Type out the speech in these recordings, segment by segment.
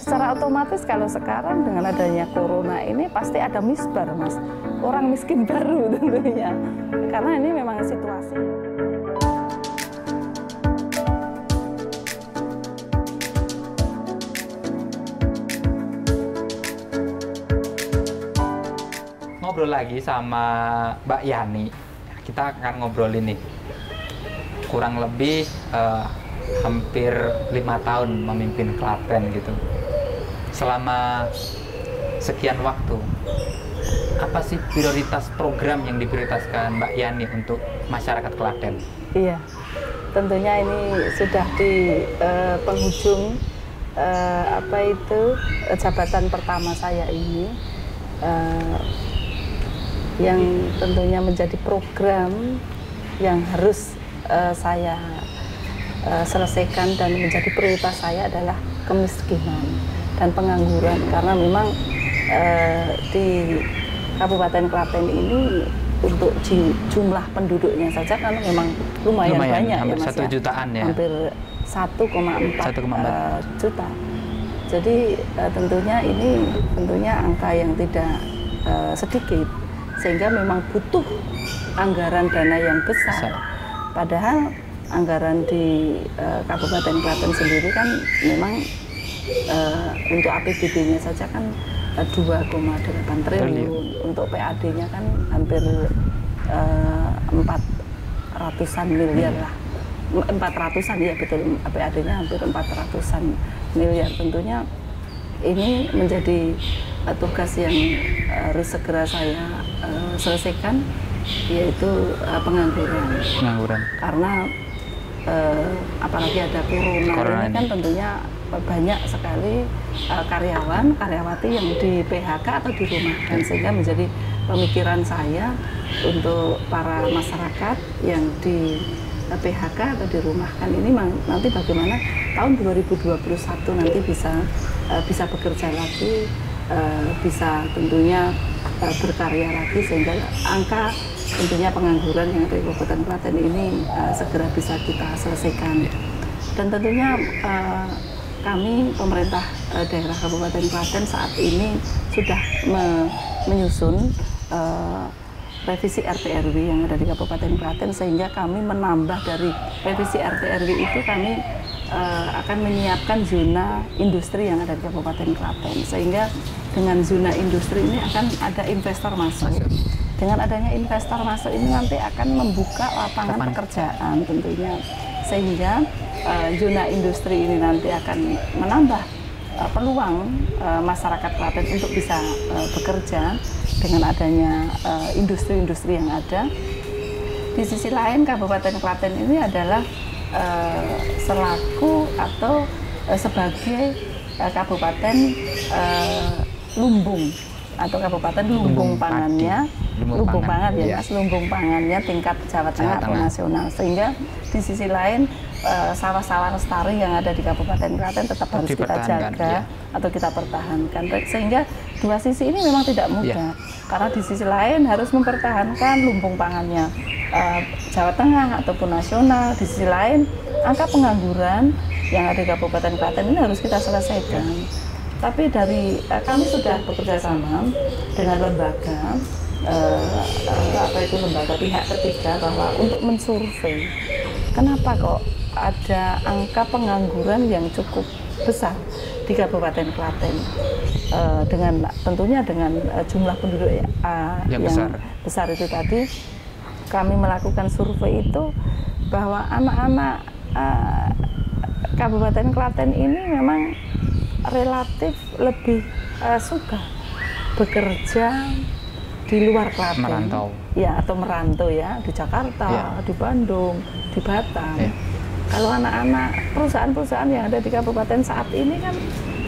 secara otomatis kalau sekarang dengan adanya corona ini pasti ada misbar, Mas. Orang miskin baru tentunya. Karena ini memang situasi. Ngobrol lagi sama Mbak Yani. Kita akan ngobrolin nih. Kurang lebih hampir 5 tahun memimpin Klaten gitu. Selama sekian waktu, apa sih prioritas program yang diprioritaskan Mbak Yani untuk masyarakat Klaten? Iya, tentunya ini sudah di penghujung jabatan pertama saya ini, yang tentunya menjadi program yang harus saya selesaikan dan menjadi prioritas saya adalah kemiskinan dan pengangguran, karena memang di Kabupaten Klaten ini untuk jumlah penduduknya saja kan memang lumayan banyak, hampir ya Mas, 1 jutaan ya, hampir 1,4 juta. Jadi tentunya ini angka yang tidak sedikit, sehingga memang butuh anggaran dana yang besar. Padahal anggaran di Kabupaten Klaten sendiri kan memang untuk APBD-nya saja kan 2,8 triliun, untuk PAD-nya kan hampir 400-an miliar lah, 400-an ya betul, PAD-nya hampir 400-an miliar. Tentunya ini menjadi tugas yang harus segera saya selesaikan, yaitu pengangguran. Karena apalagi ada corona ini kan tentunya banyak sekali karyawati yang di PHK atau dirumahkan, sehingga menjadi pemikiran saya untuk para masyarakat yang di PHK atau dirumahkan ini nanti bagaimana tahun 2021 nanti bisa bekerja lagi, bisa tentunya berkarya lagi, sehingga angka tentunya pengangguran yang ada di Kabupaten Klaten ini segera bisa kita selesaikan. Dan tentunya kami pemerintah daerah Kabupaten Klaten saat ini sudah menyusun revisi RT/RW yang ada di Kabupaten Klaten, sehingga kami menambah dari revisi RT/RW itu kami akan menyiapkan zona industri yang ada di Kabupaten Klaten, sehingga dengan zona industri ini akan ada investor masuk. Dengan adanya investor masuk ini nanti akan membuka lapangan pekerjaan tentunya, sehingga zona industri ini nanti akan menambah peluang masyarakat Klaten untuk bisa bekerja dengan adanya industri-industri yang ada. Di sisi lain Kabupaten Klaten ini adalah selaku atau sebagai kabupaten lumbung atau kabupaten lumbung pangannya, lumbung pangan ya Mas, lumbung pangannya tingkat Jawa Tengah atau nasional, sehingga di sisi lain sawah-sawah lestari yang ada di Kabupaten Klaten tetap harus kita jaga atau kita pertahankan, sehingga dua sisi ini memang tidak mudah, karena di sisi lain harus mempertahankan lumbung pangannya Jawa Tengah ataupun nasional, di sisi lain angka pengangguran yang ada di Kabupaten Klaten ini harus kita selesaikan. Tapi dari kami sudah bekerja sama dengan lembaga lembaga pihak ketiga, bahwa untuk mensurvei kenapa kok ada angka pengangguran yang cukup besar di Kabupaten Klaten, tentunya dengan jumlah penduduk yang besar itu tadi. Kami melakukan survei itu bahwa anak-anak Kabupaten Klaten ini memang relatif lebih suka bekerja di luar Klaten, atau merantau ya, di Jakarta, di Bandung, di Batam. Kalau anak-anak perusahaan-perusahaan yang ada di kabupaten saat ini kan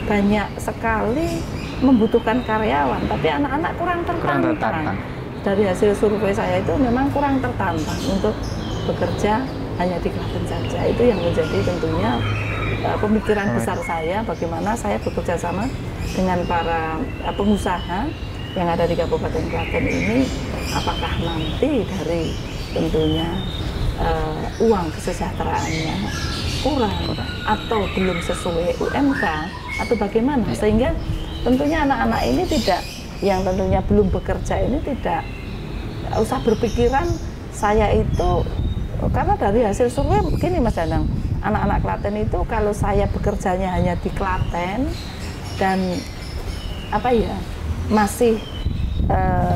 banyak sekali membutuhkan karyawan, tapi anak-anak kurang tertantang. Dari hasil survei saya itu memang kurang tertantang untuk bekerja hanya di Klaten saja. Itu yang menjadi tentunya pemikiran besar saya, bagaimana saya bekerja sama dengan para pengusaha yang ada di Kabupaten Klaten ini, apakah nanti dari tentunya uang kesejahteraannya kurang atau belum sesuai UMK atau bagaimana, sehingga tentunya anak-anak ini tidak, yang tentunya belum bekerja ini tidak usah berpikiran saya itu, karena dari hasil survei begini Mas Danang, anak-anak Klaten itu kalau saya bekerjanya hanya di Klaten dan apa ya masih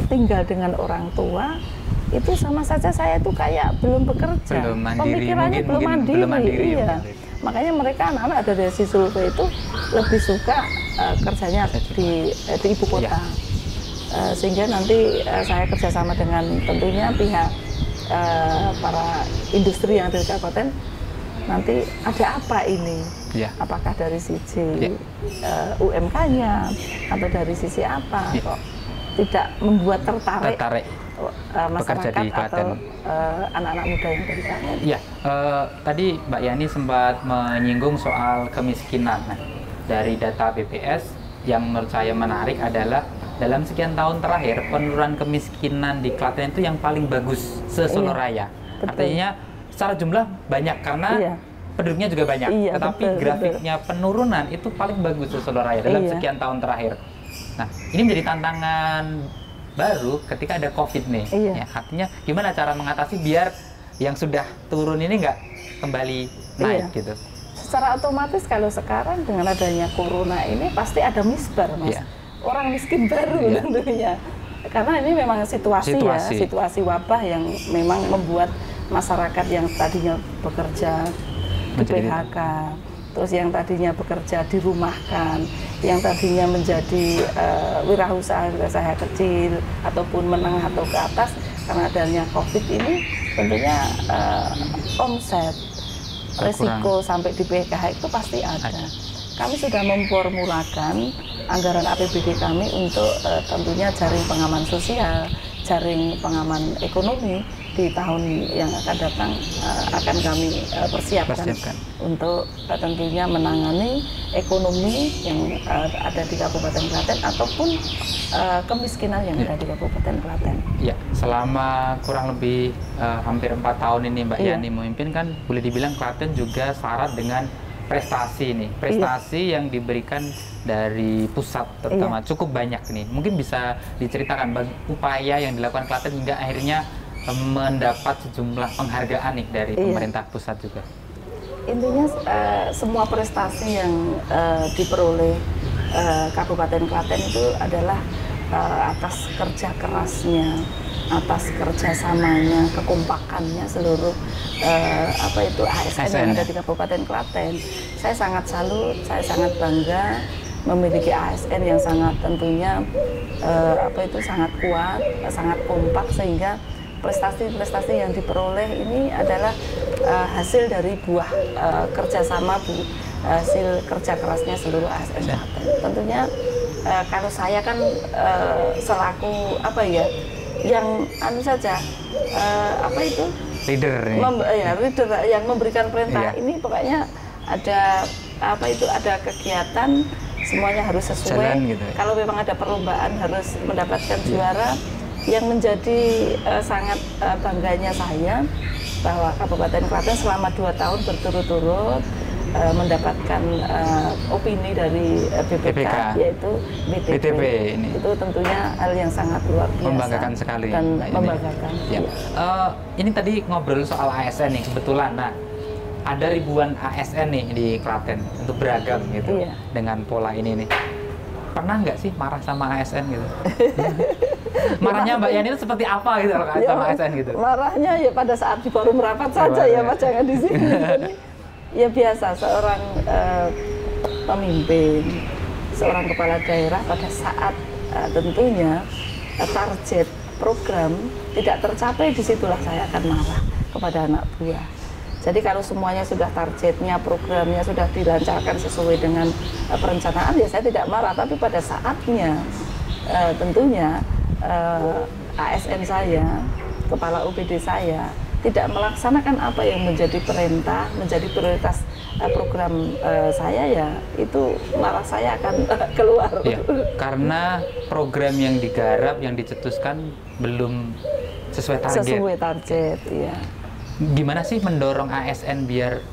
tinggal dengan orang tua, itu sama saja saya itu kayak belum bekerja, belum mandiri, pemikirannya belum mandiri, iya. Makanya mereka anak-anak dari hasil survei itu lebih suka kerjanya di ibu kota, sehingga nanti saya kerjasama dengan tentunya pihak para industri yang ada di kabupaten. Nanti ada apa ini? Apakah dari sisi UMK-nya atau dari sisi apa? Kok tidak membuat tertarik masyarakat atau anak-anak muda yang dari Klaten? Iya, tadi Mbak Yani sempat menyinggung soal kemiskinan. Nah, dari data BPS yang menurut saya menarik adalah dalam sekian tahun terakhir penurunan kemiskinan di Klaten itu yang paling bagus se-Solo Raya. Artinya secara jumlah banyak karena penduduknya juga banyak, tetapi grafiknya penurunan itu paling bagus se-Solo Raya dalam sekian tahun terakhir. Nah, ini menjadi tantangan baru ketika ada COVID nih. Ya, artinya gimana cara mengatasi biar yang sudah turun ini nggak kembali naik gitu? Secara otomatis kalau sekarang dengan adanya corona ini pasti ada misbar, Mas. Orang miskin baru tentunya. Karena ini memang situasi wabah yang memang membuat masyarakat yang tadinya bekerja di PHK, terus yang tadinya bekerja dirumahkan, yang tadinya menjadi wirausaha kecil ataupun menengah atau ke atas, karena adanya COVID ini tentunya omset, resiko sampai di PHK itu pasti ada. Kami sudah memformulakan anggaran APBD kami untuk tentunya jaring pengaman sosial, jaring pengaman ekonomi di tahun yang akan datang akan kami persiapkan untuk tentunya menangani ekonomi yang ada di Kabupaten Klaten ataupun kemiskinan yang ada di Kabupaten Klaten. Ya, selama kurang lebih hampir 4 tahun ini Mbak Yani memimpin, kan boleh dibilang Klaten juga syarat dengan prestasi nih, prestasi yang diberikan dari pusat terutama cukup banyak nih. Mungkin bisa diceritakan upaya yang dilakukan Klaten hingga akhirnya mendapat sejumlah penghargaan nih dari pemerintah pusat juga. Intinya semua prestasi yang diperoleh Kabupaten Klaten itu adalah atas kerja kerasnya, atas kerjasamanya, kekompakannya seluruh ASN yang ada di Kabupaten Klaten. Saya sangat salut, saya sangat bangga memiliki ASN yang sangat tentunya sangat kuat, sangat kompak, sehingga prestasi-prestasi yang diperoleh ini adalah hasil dari buah kerjasama, hasil kerja kerasnya seluruh ASN Klaten. Tentunya kalau saya kan selaku yang leader yang memberikan perintah ini, pokoknya ada ada kegiatan semuanya harus sesuai. Gitu, kalau memang ada perlombaan harus mendapatkan juara. Yang menjadi sangat bangganya saya bahwa Kabupaten Klaten selama 2 tahun berturut-turut mendapatkan opini dari BPK, yaitu BTP. Ini. Itu tentunya hal yang sangat luar biasa. Membanggakan sekali. Dan membanggakan. Ini tadi ngobrol soal ASN nih, kebetulan. Nah, ada ribuan ASN nih di Klaten, untuk beragam gitu, dengan pola ini nih. Pernah nggak sih marah sama ASN gitu? Marahnya Mbak Yani itu seperti apa gitu kalau sama ASN gitu? Marahnya ya pada saat di forum rapat saja ya Mas, jangan di sini. Ya biasa, seorang pemimpin, seorang kepala daerah pada saat tentunya target program tidak tercapai, disitulah saya akan marah kepada anak buah. Jadi kalau semuanya sudah targetnya, programnya sudah dilancarkan sesuai dengan perencanaan, ya saya tidak marah. Tapi pada saatnya tentunya ASN saya, kepala UPD saya tidak melaksanakan apa yang menjadi perintah, menjadi prioritas program saya, ya itu marah saya akan keluar. Ya, karena program yang digarap, yang dicetuskan belum sesuai target. Sesuai target, iya. Gimana sih mendorong ASN biar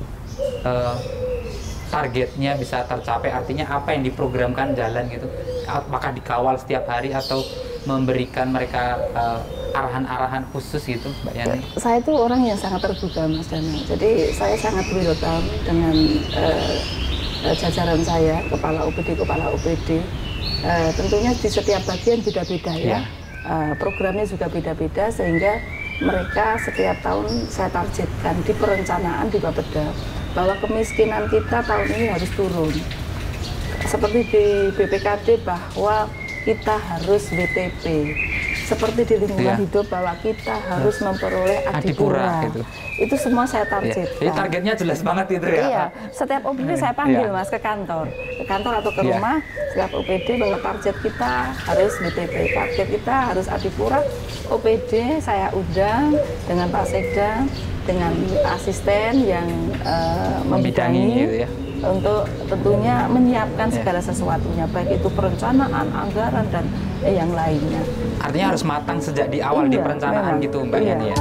targetnya bisa tercapai, artinya apa yang diprogramkan jalan gitu, apakah dikawal setiap hari atau memberikan mereka arahan-arahan khusus gitu, Mbak Yani? Saya itu orang yang sangat terbuka, Mas Danang. Jadi saya sangat welcome dengan jajaran saya, kepala UPD. Tentunya di setiap bagian beda-beda ya. Programnya juga beda-beda sehingga mereka setiap tahun saya targetkan di perencanaan di Bapeda bahwa kemiskinan kita tahun ini harus turun. Seperti di BPKD bahwa kita harus WTP. Seperti di lingkungan hidup bahwa kita harus memperoleh adipura. Gitu. Itu semua saya targetkan. Jadi targetnya jelas banget itu ya. Iya, setiap OPD saya panggil Mas ke kantor atau ke rumah. Setiap OPD bahwa target kita harus BTP, target kita harus adipura. OPD saya undang dengan Pak Sekda, dengan asisten yang membidangi gitu ya. Untuk tentunya menyiapkan segala sesuatunya, baik itu perencanaan, anggaran dan yang lainnya. Artinya harus matang sejak di awal di perencanaan memang, gitu Mbak Yani ya.